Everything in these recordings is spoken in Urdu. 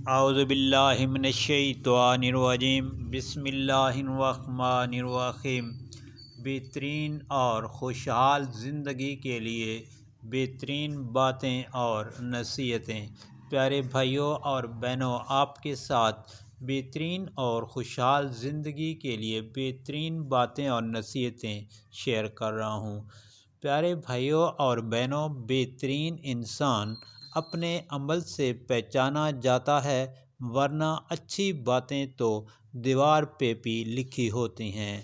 اعوذ باللہ من الشیطان الرجیم بسم اللہ الرحمن الرحیم۔ بہترین اور خوشحال زندگی کے لیے بہترین باتیں اور نصیحتیں۔ پیارے بھائیوں اور بہنوں، آپ کے ساتھ بہترین اور خوشحال زندگی کے لیے بہترین باتیں اور نصیحتیں شیئر کر رہا ہوں۔ پیارے بھائیوں اور بہنوں، بہترین انسان اپنے عمل سے پہچانا جاتا ہے، ورنہ اچھی باتیں تو دیوار پہ بھی لکھی ہوتی ہیں۔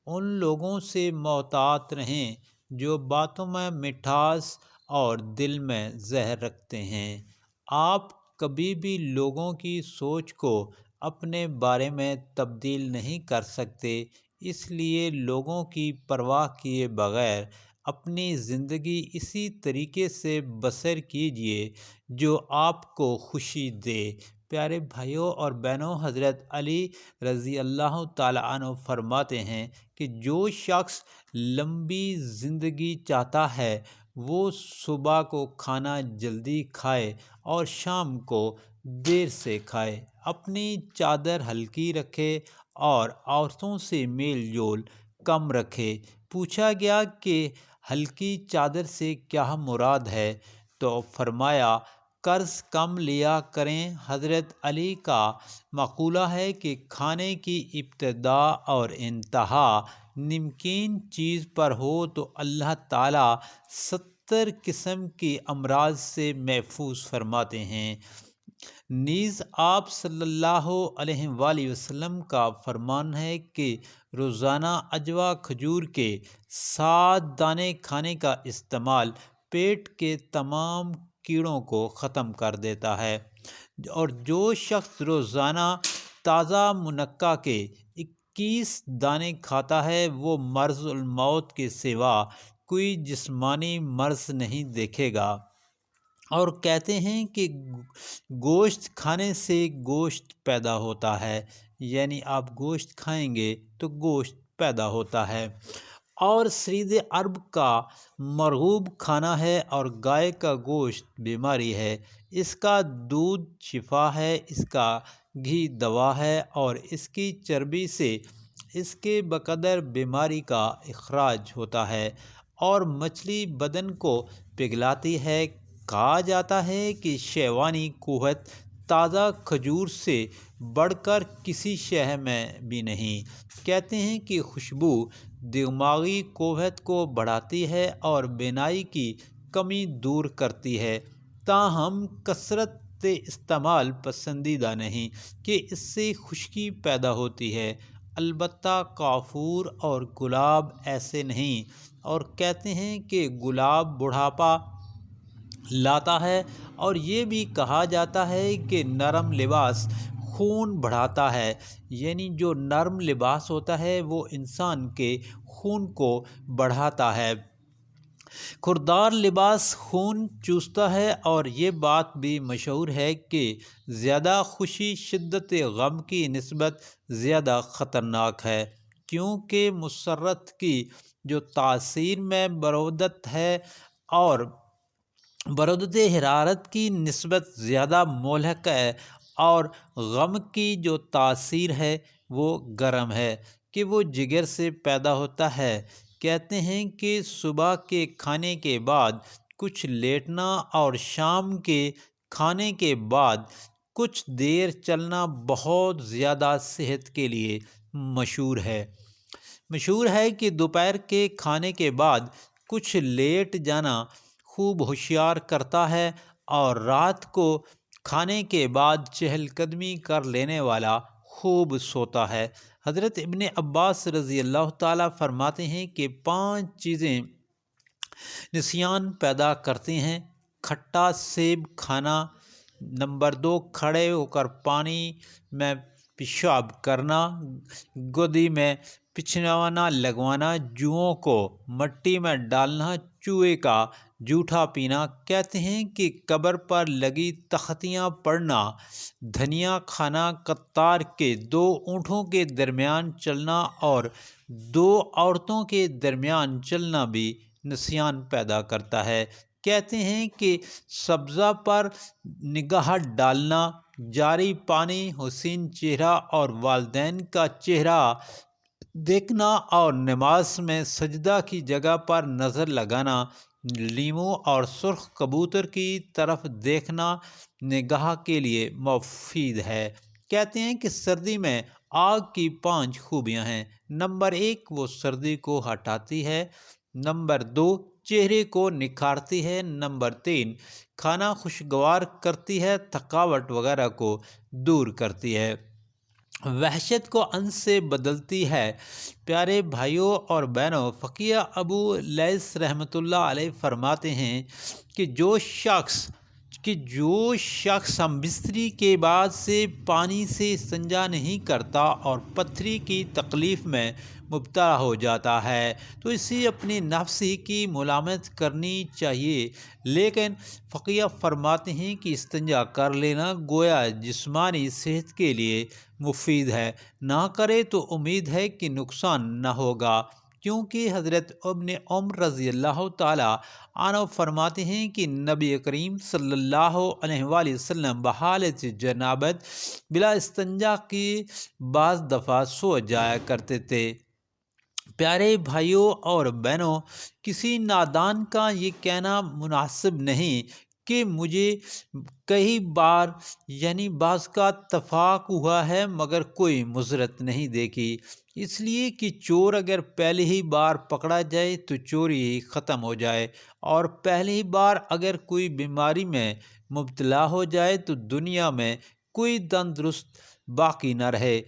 ان لوگوں سے محتاط رہیں جو باتوں میں مٹھاس اور دل میں زہر رکھتے ہیں۔ آپ کبھی بھی لوگوں کی سوچ کو اپنے بارے میں تبدیل نہیں کر سکتے، اس لیے لوگوں کی پرواہ کیے بغیر اپنی زندگی اسی طریقے سے بسر کیجیے جو آپ کو خوشی دے۔ پیارے بھائیوں اور بہنوں، حضرت علی رضی اللہ تعالیٰ عنہ فرماتے ہیں کہ جو شخص لمبی زندگی چاہتا ہے وہ صبح کو کھانا جلدی کھائے اور شام کو دیر سے کھائے، اپنی چادر ہلکی رکھے اور عورتوں سے میل جول کم رکھے۔ پوچھا گیا کہ ہلکی چادر سے کیا مراد ہے، تو فرمایا قرض کم لیا کریں۔ حضرت علی کا مقولہ ہے کہ کھانے کی ابتدا اور انتہا نمکین چیز پر ہو تو اللہ تعالیٰ 70 قسم کی امراض سے محفوظ فرماتے ہیں۔ نیز آپ صلی اللہ علیہ وآلہ وسلم کا فرمان ہے کہ روزانہ عجوہ کھجور کے 7 دانے کھانے کا استعمال پیٹ کے تمام کیڑوں کو ختم کر دیتا ہے، اور جو شخص روزانہ تازہ منقع کے 21 دانے کھاتا ہے وہ مرض الموت کے سوا کوئی جسمانی مرض نہیں دیکھے گا۔ اور کہتے ہیں کہ گوشت کھانے سے گوشت پیدا ہوتا ہے، یعنی آپ گوشت کھائیں گے تو گوشت پیدا ہوتا ہے۔ اور سرید عرب کا مرغوب کھانا ہے، اور گائے کا گوشت بیماری ہے، اس کا دودھ شفا ہے، اس کا گھی دوا ہے، اور اس کی چربی سے اس کے بقدر بیماری کا اخراج ہوتا ہے، اور مچھلی بدن کو پگھلاتی ہے۔ کہا جاتا ہے کہ شیوانی قوت تازہ کھجور سے بڑھ کر کسی شے میں بھی نہیں۔ کہتے ہیں کہ خوشبو دماغی قوت کو بڑھاتی ہے اور بینائی کی کمی دور کرتی ہے، تاہم کثرت استعمال پسندیدہ نہیں کہ اس سے خشکی پیدا ہوتی ہے۔ البتہ کافور اور گلاب ایسے نہیں، اور کہتے ہیں کہ گلاب بڑھاپا لاتا ہے، اور یہ بھی کہا جاتا ہے کہ نرم لباس خون بڑھاتا ہے، یعنی جو نرم لباس ہوتا ہے وہ انسان کے خون کو بڑھاتا ہے۔ کھردار لباس خون چوستا ہے، اور یہ بات بھی مشہور ہے کہ زیادہ خوشی شدت غم کی نسبت زیادہ خطرناک ہے، کیونکہ مسرت کی جو تاثیر میں برودت ہے اور برودت حرارت کی نسبت زیادہ مہلک ہے، اور غم کی جو تاثیر ہے وہ گرم ہے کہ وہ جگر سے پیدا ہوتا ہے۔ کہتے ہیں کہ صبح کے کھانے کے بعد کچھ لیٹنا اور شام کے کھانے کے بعد کچھ دیر چلنا بہت زیادہ صحت کے لیے مشہور ہے کہ دوپہر کے کھانے کے بعد کچھ لیٹ جانا خوب ہوشیار کرتا ہے، اور رات کو کھانے کے بعد چہل قدمی کر لینے والا خوب سوتا ہے۔ حضرت ابن عباس رضی اللہ تعالیٰ فرماتے ہیں کہ 5 چیزیں نسیان پیدا کرتی ہیں: کھٹا سیب کھانا، نمبر 2 کھڑے ہو کر پانی میں پیشاب کرنا، گودی میں پچھوانا لگوانا، جوؤں کو مٹی میں ڈالنا، چوہے کا جوٹھا پینا۔ کہتے ہیں کہ قبر پر لگی تختیاں پڑھنا، دھنیا کھانا، قطار کے 2 اونٹوں کے درمیان چلنا اور 2 عورتوں کے درمیان چلنا بھی نسیان پیدا کرتا ہے۔ کہتے ہیں کہ سبزہ پر نگاہ ڈالنا، جاری پانی، حسین چہرہ اور والدین کا چہرہ دیکھنا اور نماز میں سجدہ کی جگہ پر نظر لگانا، لیموں اور سرخ کبوتر کی طرف دیکھنا نگاہ کے لیے مفید ہے۔ کہتے ہیں کہ سردی میں آگ کی 5 خوبیاں ہیں۔ نمبر 1، وہ سردی کو ہٹاتی ہے۔ نمبر 2، چہرے کو نکھارتی ہے۔ نمبر 3، کھانا خوشگوار کرتی ہے، تھکاوٹ وغیرہ کو دور کرتی ہے، وحشت کو انس سے بدلتی ہے۔ پیارے بھائیوں اور بہنوں، فقیہ ابو لیث رحمۃ اللہ علیہ فرماتے ہیں کہ جو شخص ہم بستری کے بعد سے پانی سے استنجا نہیں کرتا اور پتھری کی تکلیف میں مبتلا ہو جاتا ہے تو اسے اپنی نفس ہی کی ملامت کرنی چاہیے، لیکن فقیہ فرماتے ہیں کہ استنجا کر لینا گویا جسمانی صحت کے لیے مفید ہے، نہ کرے تو امید ہے کہ نقصان نہ ہوگا، کیونکہ حضرت ابن عمر رضی اللہ تعالیٰ عنہ فرماتے ہیں کہ نبی کریم صلی اللہ علیہ وآلہ وسلم بحالت جنابت بلا استنجا کی بعض دفعہ سو جایا کرتے تھے۔ پیارے بھائیوں اور بہنوں، کسی نادان کا یہ کہنا مناسب نہیں کہ مجھے کئی بار بعض کا اتفاق ہوا ہے مگر کوئی مضرت نہیں دیکھی، اس لیے کہ چور اگر پہلی ہی بار پکڑا جائے تو چوری ہی ختم ہو جائے، اور پہلی ہی بار اگر کوئی بیماری میں مبتلا ہو جائے تو دنیا میں کوئی تندرست باقی نہ رہے۔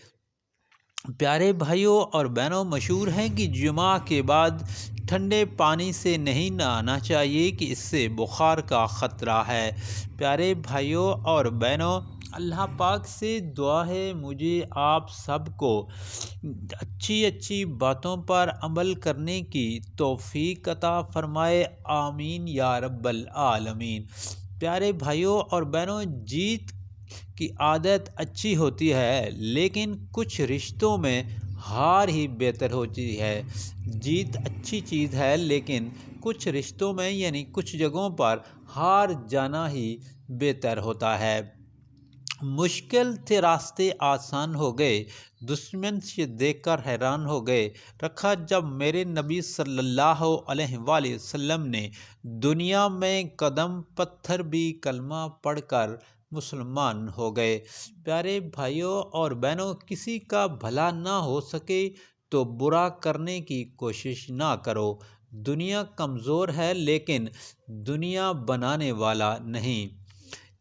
پیارے بھائیوں اور بہنوں، مشہور ہے کہ جمعہ کے بعد ٹھنڈے پانی سے نہیں نہانا چاہیے کہ اس سے بخار کا خطرہ ہے۔ پیارے بھائیوں اور بہنوں، اللہ پاک سے دعا ہے مجھے آپ سب کو اچھی باتوں پر عمل کرنے کی توفیق عطا فرمائے، آمین یا رب العالمین۔ پیارے بھائیوں اور بہنوں، جیت کی عادت اچھی ہوتی ہے لیکن کچھ رشتوں میں ہار ہی بہتر ہوتی ہے۔ جیت اچھی چیز ہے لیکن کچھ رشتوں میں کچھ جگہوں پر ہار جانا ہی بہتر ہوتا ہے۔ مشکل تھے راستے آسان ہو گئے، دشمن سے دیکھ کر حیران ہو گئے، رکھا جب میرے نبی صلی اللہ علیہ وآلہ وسلم نے دنیا میں قدم، پتھر بھی کلمہ پڑھ کر مسلمان ہو گئے۔ پیارے بھائیوں اور بہنوں، کسی کا بھلا نہ ہو سکے تو برا کرنے کی کوشش نہ کرو۔ دنیا کمزور ہے لیکن دنیا بنانے والا نہیں۔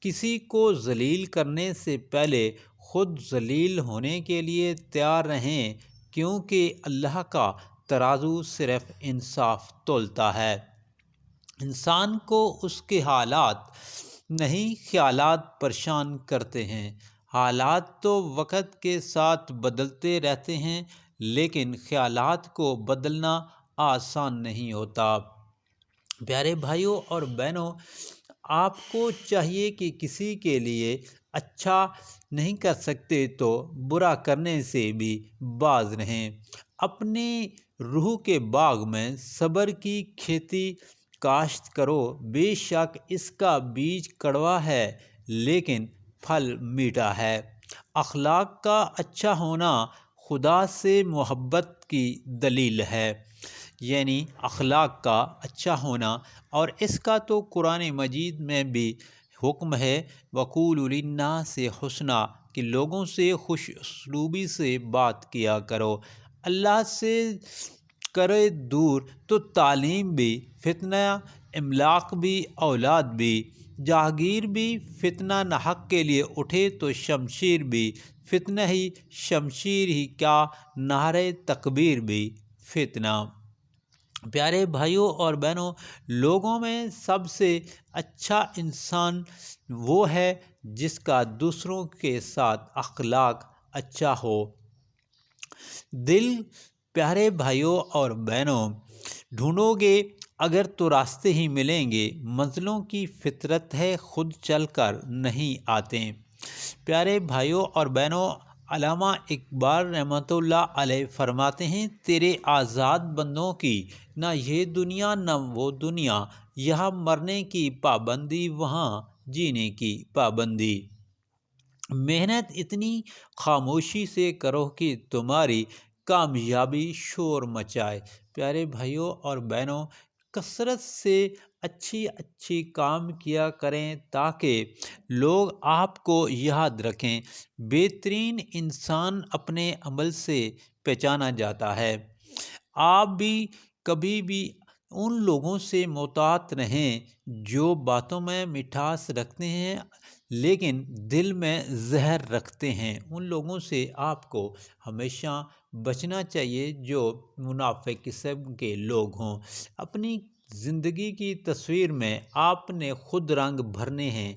کسی کو ذلیل کرنے سے پہلے خود ذلیل ہونے کے لیے تیار رہیں، کیونکہ اللہ کا ترازو صرف انصاف تولتا ہے۔ انسان کو اس کے حالات نہیں خیالات پریشان کرتے ہیں۔ حالات تو وقت کے ساتھ بدلتے رہتے ہیں لیکن خیالات کو بدلنا آسان نہیں ہوتا۔ پیارے بھائیوں اور بہنوں، آپ کو چاہیے کہ کسی کے لیے اچھا نہیں کر سکتے تو برا کرنے سے بھی باز رہیں۔ اپنے روح کے باغ میں صبر کی کھیتی کاشت کرو، بے شک اس کا بیج کڑوا ہے لیکن پھل میٹھا ہے۔ اخلاق کا اچھا ہونا خدا سے محبت کی دلیل ہے، اخلاق کا اچھا ہونا، اور اس کا تو قرآن مجید میں بھی حکم ہے، وَقُولُوا لِلنَّاسِ حُسْنًا، کہ لوگوں سے خوش اسلوبی سے بات کیا کرو۔ اللہ سے کرے دور تو تعلیم بھی فتنہ، املاک بھی اولاد بھی، جاگیر بھی فتنہ، نہ حق کے لیے اٹھے تو شمشیر بھی فتنہ ہی، شمشیر ہی کیا نعرہ تکبیر بھی فتنہ۔ پیارے بھائیوں اور بہنوں، لوگوں میں سب سے اچھا انسان وہ ہے جس کا دوسروں کے ساتھ اخلاق اچھا ہو۔ دل پیارے بھائیوں اور بہنوں، ڈھونڈو گے اگر تو راستے ہی ملیں گے، منزلوں کی فطرت ہے خود چل کر نہیں آتے۔ پیارے بھائیوں اور بہنوں، علامہ اقبال رحمۃ اللہ علیہ فرماتے ہیں، تیرے آزاد بندوں کی نہ یہ دنیا نہ وہ دنیا، یہاں مرنے کی پابندی، وہاں جینے کی پابندی۔ محنت اتنی خاموشی سے کرو کہ تمہاری کامیابی شور مچائے۔ پیارے بھائیوں اور بہنوں، کثرت سے اچھی کام کیا کریں تاکہ لوگ آپ کو یاد رکھیں۔ بہترین انسان اپنے عمل سے پہچانا جاتا ہے۔ آپ بھی کبھی بھی ان لوگوں سے محتاط رہیں جو باتوں میں مٹھاس رکھتے ہیں لیکن دل میں زہر رکھتے ہیں۔ ان لوگوں سے آپ کو ہمیشہ بچنا چاہیے جو منافق قسم کے لوگ ہوں۔ اپنی زندگی کی تصویر میں آپ نے خود رنگ بھرنے ہیں،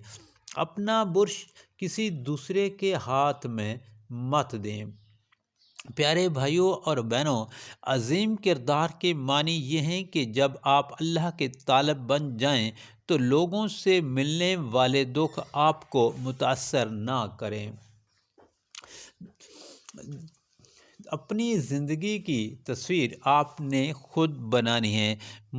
اپنا برش کسی دوسرے کے ہاتھ میں مت دیں۔ پیارے بھائیوں اور بہنوں، عظیم کردار کے معنی یہ ہیں کہ جب آپ اللہ کے طالب بن جائیں تو لوگوں سے ملنے والے دکھ آپ کو متاثر نہ کریں۔ اپنی زندگی کی تصویر آپ نے خود بنانی ہے۔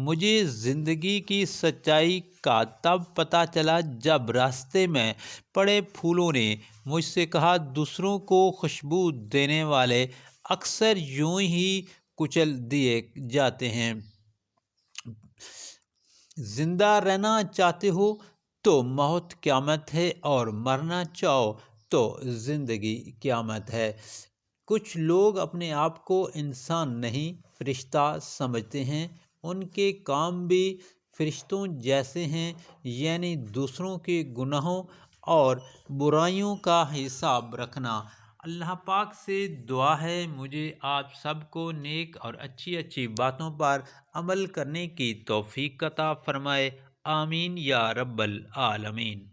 مجھے زندگی کی سچائی کا تب پتہ چلا جب راستے میں پڑے پھولوں نے مجھ سے کہا، دوسروں کو خوشبو دینے والے اکثر یوں ہی کچل دیے جاتے ہیں۔ زندہ رہنا چاہتے ہو تو موت قیامت ہے، اور مرنا چاہو تو زندگی قیامت ہے۔ کچھ لوگ اپنے آپ کو انسان نہیں فرشتہ سمجھتے ہیں۔ ان کے کام بھی فرشتوں جیسے ہیں، یعنی دوسروں کے گناہوں اور برائیوں کا حساب رکھنا۔ اللہ پاک سے دعا ہے مجھے آپ سب کو نیک اور اچھی باتوں پر عمل کرنے کی توفیق عطا فرمائے۔ آمین یا رب العالمین۔